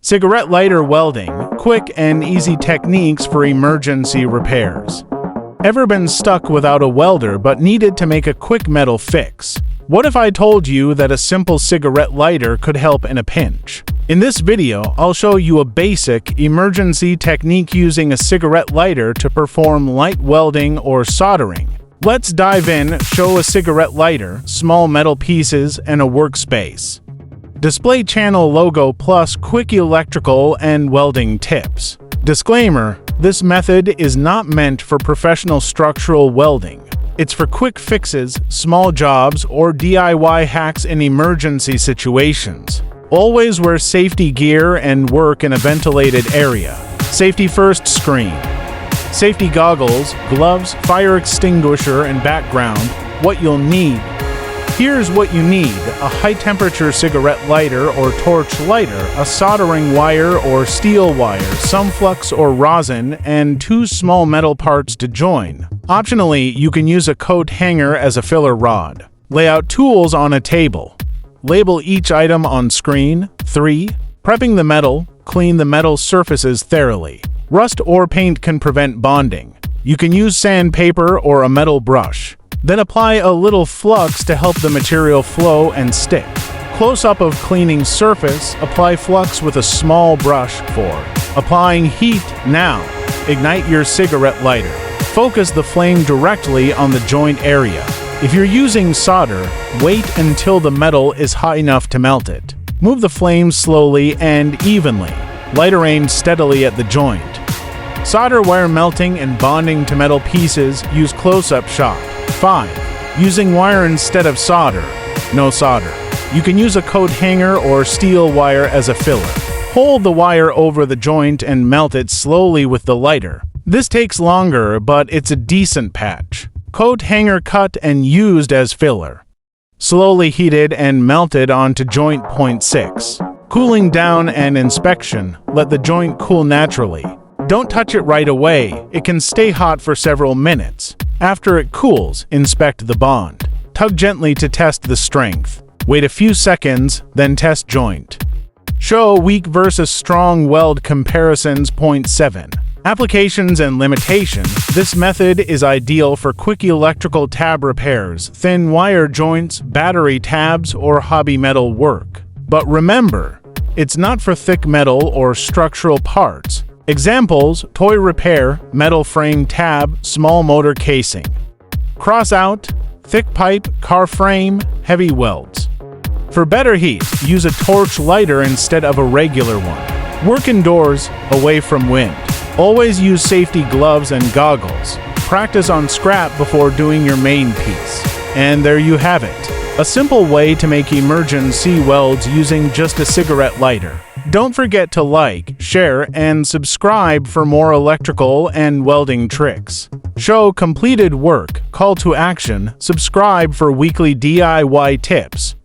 Cigarette lighter welding, quick and easy techniques for emergency repairs. Ever been stuck without a welder but needed to make a quick metal fix? What if I told you that a simple cigarette lighter could help in a pinch? In this video, I'll show you a basic emergency technique using a cigarette lighter to perform light welding or soldering. Let's dive in. Show a cigarette lighter, small metal pieces, and a workspace. Display channel logo plus quick electrical and welding tips. Disclaimer: this method is not meant for professional structural welding. It's for quick fixes, small jobs, or DIY hacks in emergency situations. Always wear safety gear and work in a ventilated area. Safety first screen. Safety goggles, gloves, fire extinguisher, and background. What you'll need. Here's what you need: a high-temperature cigarette lighter or torch lighter, a soldering wire or steel wire, some flux or rosin, and 2 small metal parts to join. Optionally, you can use a coat hanger as a filler rod. Lay out tools on a table. Label each item on screen. 3. Prepping the metal. Clean the metal surfaces thoroughly. Rust or paint can prevent bonding. You can use sandpaper or a metal brush. Then apply a little flux to help the material flow and stick. Close-up of cleaning surface, apply flux with a small brush. 4. Applying heat. Now, ignite your cigarette lighter. Focus the flame directly on the joint area. If you're using solder, wait until the metal is hot enough to melt it. Move the flame slowly and evenly. Lighter aimed steadily at the joint. Solder wire melting and bonding to metal pieces. Use close-up shot. 5. Using wire instead of solder. No solder. You can use a coat hanger or steel wire as a filler. Hold the wire over the joint and melt it slowly with the lighter. This takes longer, but it's a decent patch. Coat hanger cut and used as filler. Slowly heated and melted onto joint. 6. Cooling down and inspection. Let the joint cool naturally. Don't touch it right away. It can stay hot for several minutes. After it cools, inspect the bond. Tug gently to test the strength. Wait a few seconds, then test joint. Show weak versus strong weld comparisons. 7. Applications and limitations. This method is ideal for quick electrical tab repairs, thin wire joints, battery tabs, or hobby metal work. But remember, it's not for thick metal or structural parts. Examples: toy repair, metal frame tab, small motor casing. Cross out, thick pipe, car frame, heavy welds. For better heat, use a torch lighter instead of a regular one. Work indoors, away from wind. Always use safety gloves and goggles. Practice on scrap before doing your main piece. And there you have it. A simple way to make emergency welds using just a cigarette lighter. Don't forget to like, share, and subscribe for more electrical and welding tricks. Show completed work, call to action, subscribe for weekly DIY tips.